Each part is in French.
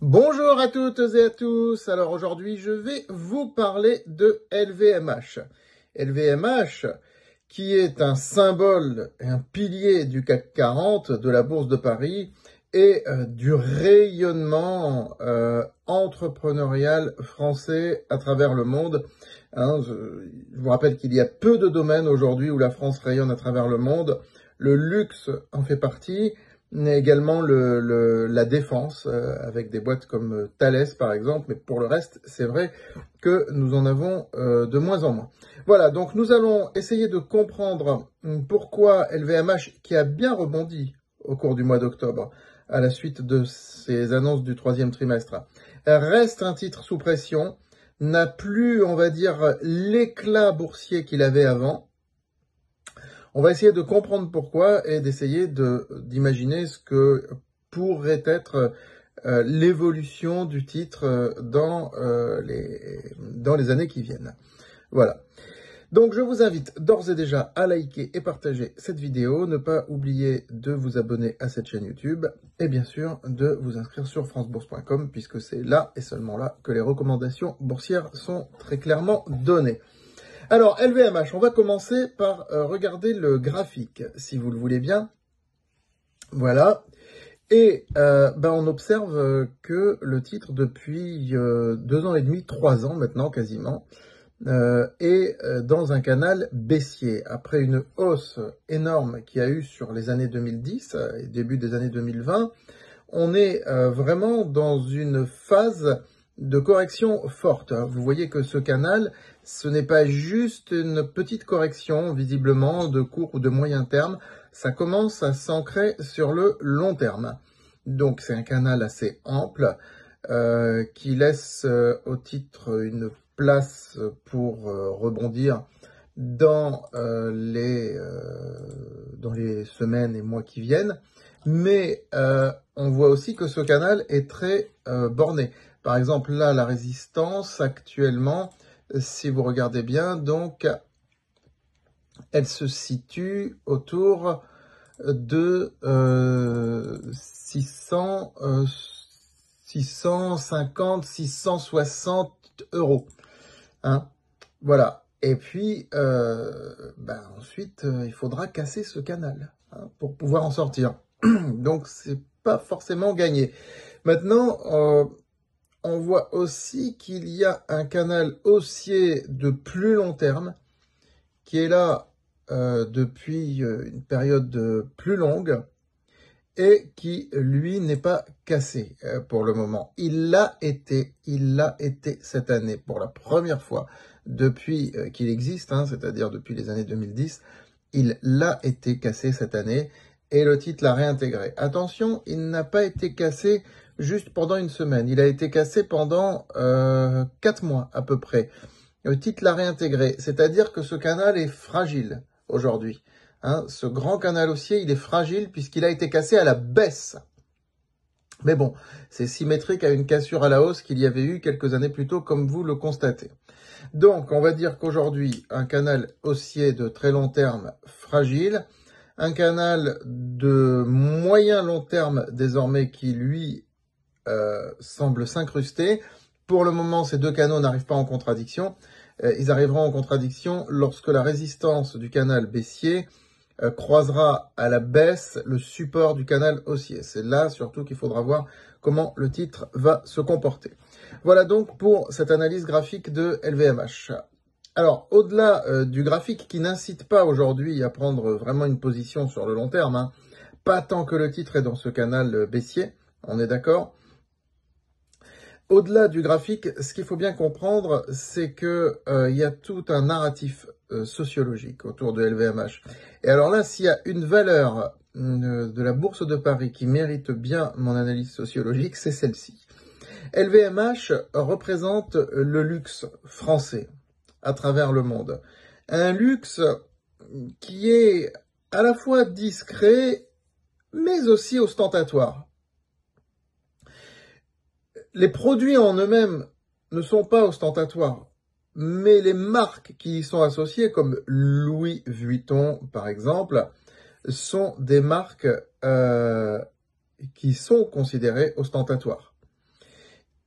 Bonjour à toutes et à tous. Alors aujourd'hui, je vais vous parler de LVMH. LVMH, qui est un symbole et un pilier du CAC 40, de la Bourse de Paris et du rayonnement entrepreneurial français à travers le monde. Je vous rappelle qu'il y a peu de domaines aujourd'hui où la France rayonne à travers le monde. Le luxe en fait partie, mais également la défense, avec des boîtes comme Thales par exemple, mais pour le reste, c'est vrai que nous en avons de moins en moins. Voilà, donc nous allons essayer de comprendre pourquoi LVMH, qui a bien rebondi au cours du mois d'octobre, à la suite de ces annonces du troisième trimestre, reste un titre sous pression, n'a plus, on va dire, l'éclat boursier qu'il avait avant. On va essayer de comprendre pourquoi et d'essayer d'imaginer ce que pourrait être l'évolution du titre dans les années qui viennent. Voilà. Donc je vous invite d'ores et déjà à liker et partager cette vidéo, ne pas oublier de vous abonner à cette chaîne YouTube et bien sûr de vous inscrire sur francebourse.com puisque c'est là et seulement là que les recommandations boursières sont très clairement données. Alors, LVMH, on va commencer par regarder le graphique, si vous le voulez bien. Voilà. Et on observe que le titre, depuis 2 ans et demi, 3 ans maintenant quasiment, est dans un canal baissier. Après une hausse énorme qu'il y a eu sur les années 2010 et début des années 2020, on est vraiment dans une phase de correction forte. Vous voyez que ce canal, ce n'est pas juste une petite correction, visiblement, de court ou de moyen terme. Ça commence à s'ancrer sur le long terme. Donc, c'est un canal assez ample qui laisse au titre une place pour rebondir dans les semaines et mois qui viennent. Mais on voit aussi que ce canal est très borné. Par exemple, là, la résistance actuellement, si vous regardez bien, donc, elle se situe autour de 650, 660 euros. Hein, voilà. Et puis, ensuite, il faudra casser ce canal pour pouvoir en sortir. Donc, c'est pas forcément gagné. Maintenant, on voit aussi qu'il y a un canal haussier de plus long terme qui est là depuis une période plus longue et qui, lui, n'est pas cassé pour le moment. Il l'a été cette année pour la première fois depuis qu'il existe, c'est-à-dire depuis les années 2010. Il l'a été cassé cette année et le titre l'a réintégré. Attention, il n'a pas été cassé juste pendant une semaine. Il a été cassé pendant 4 mois à peu près. Le titre l'a réintégré, c'est-à-dire que ce canal est fragile aujourd'hui. Ce grand canal haussier, il est fragile puisqu'il a été cassé à la baisse. Mais bon, c'est symétrique à une cassure à la hausse qu'il y avait eu quelques années plus tôt, comme vous le constatez. Donc, on va dire qu'aujourd'hui, un canal haussier de très long terme fragile, un canal de moyen long terme désormais qui, lui, semble s'incruster. Pour le moment, ces deux canaux n'arrivent pas en contradiction. Ils arriveront en contradiction lorsque la résistance du canal baissier croisera à la baisse le support du canal haussier. C'est là surtout qu'il faudra voir comment le titre va se comporter. Voilà donc pour cette analyse graphique de LVMH. Alors, au-delà du graphique qui n'incite pas aujourd'hui à prendre vraiment une position sur le long terme, pas tant que le titre est dans ce canal baissier, on est d'accord. Au-delà du graphique, ce qu'il faut bien comprendre, c'est que il y a tout un narratif sociologique autour de LVMH. Et alors là, s'il y a une valeur de la Bourse de Paris qui mérite bien mon analyse sociologique, c'est celle-ci. LVMH représente le luxe français à travers le monde. Un luxe qui est à la fois discret, mais aussi ostentatoire. Les produits en eux-mêmes ne sont pas ostentatoires, mais les marques qui y sont associées, comme Louis Vuitton par exemple, sont des marques qui sont considérées ostentatoires.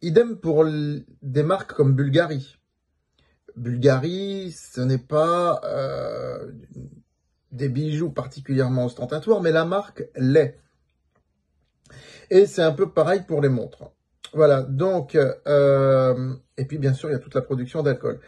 Idem pour des marques comme Bulgari. Bulgari, ce n'est pas des bijoux particulièrement ostentatoires, mais la marque l'est. Et c'est un peu pareil pour les montres. Voilà, donc, et puis bien sûr, il y a toute la production d'alcool.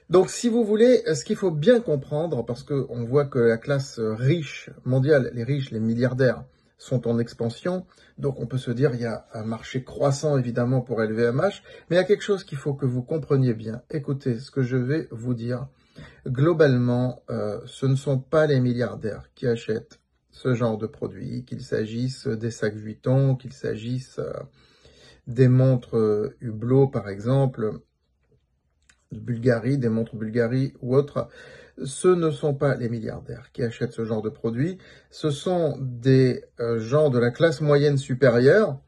Donc, si vous voulez, ce qu'il faut bien comprendre, parce qu'on voit que la classe riche mondiale, les riches, les milliardaires, sont en expansion, donc on peut se dire il y a un marché croissant évidemment pour LVMH, mais il y a quelque chose qu'il faut que vous compreniez bien. Écoutez ce que je vais vous dire. Globalement, ce ne sont pas les milliardaires qui achètent ce genre de produits, qu'il s'agisse des sacs Vuitton, qu'il s'agisse des montres Hublot par exemple, de Bulgari, des montres Bulgari ou autres. Ce ne sont pas les milliardaires qui achètent ce genre de produits, ce sont des gens de la classe moyenne supérieure,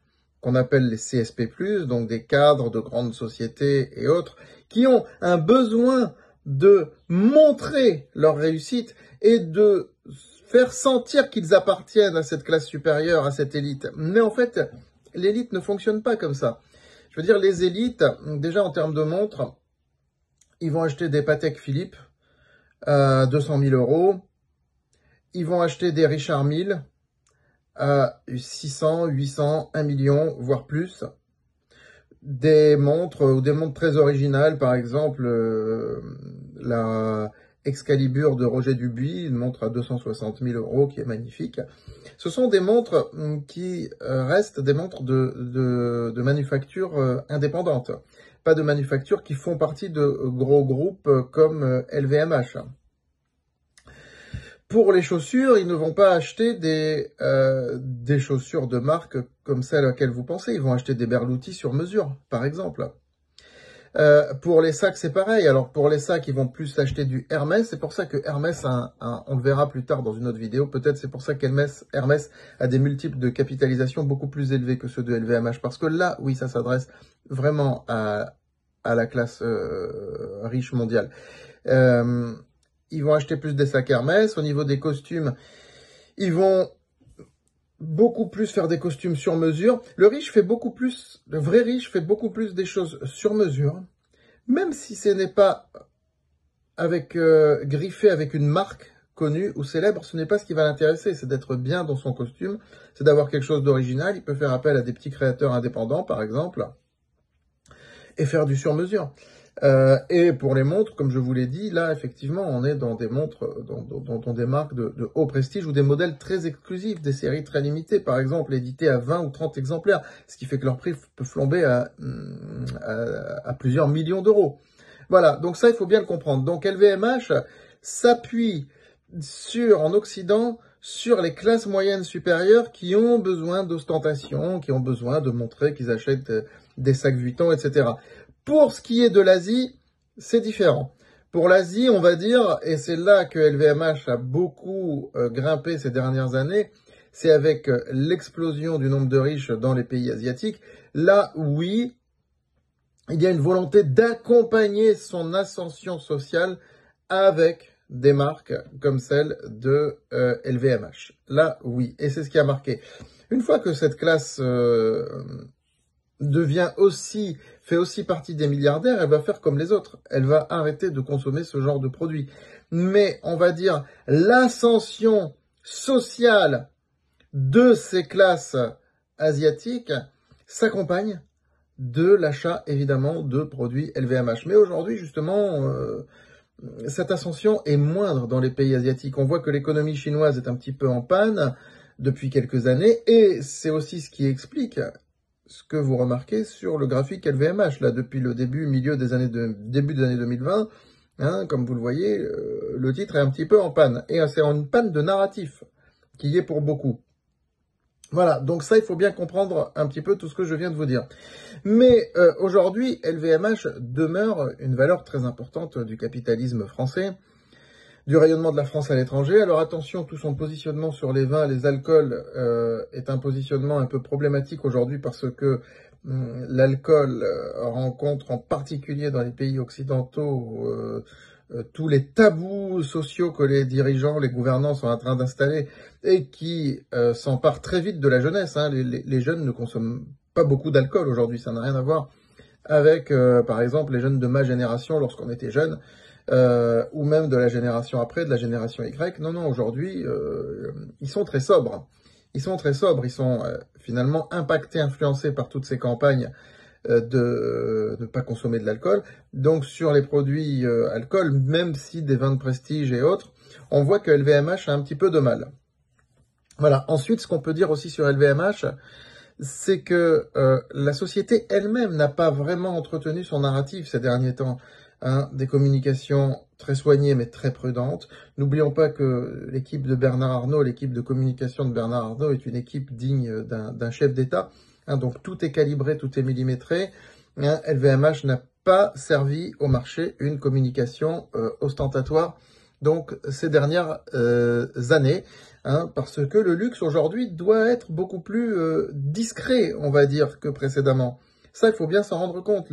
qu'on appelle les CSP+, donc des cadres de grandes sociétés et autres, qui ont un besoin de montrer leur réussite et de faire sentir qu'ils appartiennent à cette classe supérieure, à cette élite. Mais en fait, l'élite ne fonctionne pas comme ça. Je veux dire, les élites, déjà en termes de montres, ils vont acheter des Patek Philippe, 200 000 €. Ils vont acheter des Richard Mille à 600, 800, 1 million, voire plus. Des montres ou des montres très originales, par exemple la Excalibur de Roger Dubuis, une montre à 260 000 € qui est magnifique. Ce sont des montres qui restent des montres de manufacture indépendante, pas de manufactures qui font partie de gros groupes comme LVMH. Pour les chaussures, ils ne vont pas acheter des chaussures de marque comme celles auxquelles vous pensez. Ils vont acheter des Berluti sur mesure, par exemple. Pour les sacs, c'est pareil. Alors, pour les sacs, ils vont plus acheter du Hermès. C'est pour ça que Hermès, on le verra plus tard dans une autre vidéo, peut-être c'est pour ça qu'Hermès a des multiples de capitalisation beaucoup plus élevés que ceux de LVMH. Parce que là, oui, ça s'adresse vraiment à la classe riche mondiale. Ils vont acheter plus des sacs Hermès. Au niveau des costumes, ils vont beaucoup plus faire des costumes sur mesure. Le vrai riche fait beaucoup plus des choses sur mesure, même si ce n'est pas griffé avec une marque connue ou célèbre, ce n'est pas ce qui va l'intéresser, c'est d'être bien dans son costume, c'est d'avoir quelque chose d'original. Il peut faire appel à des petits créateurs indépendants, par exemple, et faire du sur-mesure. Et pour les montres, comme je vous l'ai dit, là, effectivement, on est dans des montres, dans des marques de haut prestige ou des modèles très exclusifs, des séries très limitées, par exemple, éditées à 20 ou 30 exemplaires, ce qui fait que leur prix peut flamber à plusieurs millions d'euros. Voilà, donc ça, il faut bien le comprendre. Donc LVMH s'appuie en Occident, sur les classes moyennes supérieures qui ont besoin d'ostentation, qui ont besoin de montrer qu'ils achètent des sacs Vuitton, etc. Pour ce qui est de l'Asie, c'est différent. Pour l'Asie, on va dire, et c'est là que LVMH a beaucoup grimpé ces dernières années, c'est avec l'explosion du nombre de riches dans les pays asiatiques. Là, oui, il y a une volonté d'accompagner son ascension sociale avec des marques comme celle de LVMH. Là, oui, et c'est ce qui a marqué. Une fois que cette classe fait aussi partie des milliardaires, elle va faire comme les autres. Elle va arrêter de consommer ce genre de produits. Mais on va dire l'ascension sociale de ces classes asiatiques s'accompagne de l'achat, évidemment, de produits LVMH. Mais aujourd'hui, justement, cette ascension est moindre dans les pays asiatiques. On voit que l'économie chinoise est un petit peu en panne depuis quelques années, et c'est aussi ce qui explique ce que vous remarquez sur le graphique LVMH, là, depuis le début des années 2020, hein, comme vous le voyez, le titre est un petit peu en panne, et c'est en une panne de narratif, qui y est pour beaucoup. Voilà, donc ça, il faut bien comprendre un petit peu tout ce que je viens de vous dire. Mais aujourd'hui, LVMH demeure une valeur très importante du capitalisme français, du rayonnement de la France à l'étranger. Alors attention, tout son positionnement sur les vins, les alcools est un positionnement un peu problématique aujourd'hui parce que l'alcool rencontre en particulier dans les pays occidentaux tous les tabous sociaux que les dirigeants, les gouvernants sont en train d'installer et qui s'emparent très vite de la jeunesse. Hein. Les jeunes ne consomment pas beaucoup d'alcool aujourd'hui, ça n'a rien à voir avec, par exemple, les jeunes de ma génération lorsqu'on était jeunes, ou même de la génération après, de la génération Y. Non, non, aujourd'hui, ils sont très sobres. Ils sont très sobres, ils sont finalement impactés, influencés par toutes ces campagnes de ne pas consommer de l'alcool. Donc sur les produits alcool, même si des vins de prestige et autres, on voit que LVMH a un petit peu de mal. Voilà. Ensuite, ce qu'on peut dire aussi sur LVMH, c'est que la société elle-même n'a pas vraiment entretenu son narratif ces derniers temps. Hein, des communications très soignées mais très prudentes. N'oublions pas que l'équipe de Bernard Arnault, l'équipe de communication de Bernard Arnault est une équipe digne d'un chef d'État. Hein, donc tout est calibré, tout est millimétré. Hein, LVMH n'a pas servi au marché une communication ostentatoire donc ces dernières années. Hein, parce que le luxe aujourd'hui doit être beaucoup plus discret, on va dire, que précédemment. Ça, il faut bien s'en rendre compte.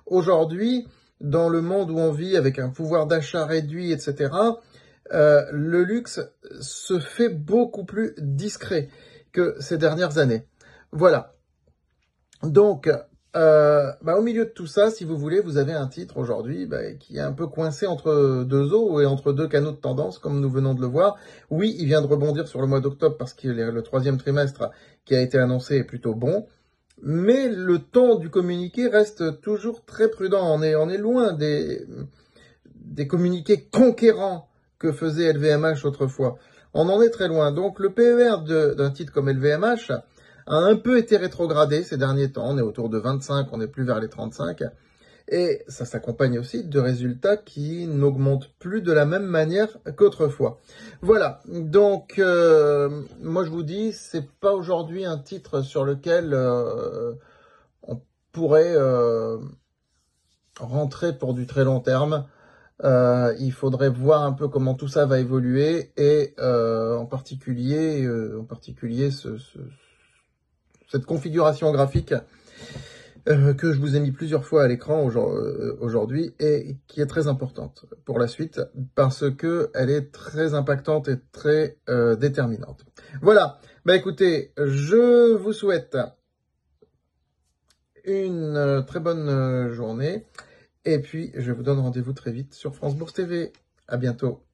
Aujourd'hui, dans le monde où on vit, avec un pouvoir d'achat réduit, etc., le luxe se fait beaucoup plus discret que ces dernières années. Voilà. Donc, au milieu de tout ça, si vous voulez, vous avez un titre aujourd'hui qui est un peu coincé entre deux eaux et entre deux canaux de tendance, comme nous venons de le voir. Oui, il vient de rebondir sur le mois d'octobre parce que le troisième trimestre qui a été annoncé est plutôt bon. Mais le ton du communiqué reste toujours très prudent. On est loin des communiqués conquérants que faisait LVMH autrefois. On en est très loin. Donc le PER d'un titre comme LVMH a un peu été rétrogradé ces derniers temps. On est autour de 25, on n'est plus vers les 35. Et ça s'accompagne aussi de résultats qui n'augmentent plus de la même manière qu'autrefois. Voilà, donc moi je vous dis, c'est pas aujourd'hui un titre sur lequel on pourrait rentrer pour du très long terme. Il faudrait voir un peu comment tout ça va évoluer et en particulier cette configuration graphique que je vous ai mis plusieurs fois à l'écran aujourd'hui et qui est très importante pour la suite parce que elle est très impactante et très déterminante. Voilà, écoutez, je vous souhaite une très bonne journée et puis je vous donne rendez-vous très vite sur France Bourse TV. À bientôt.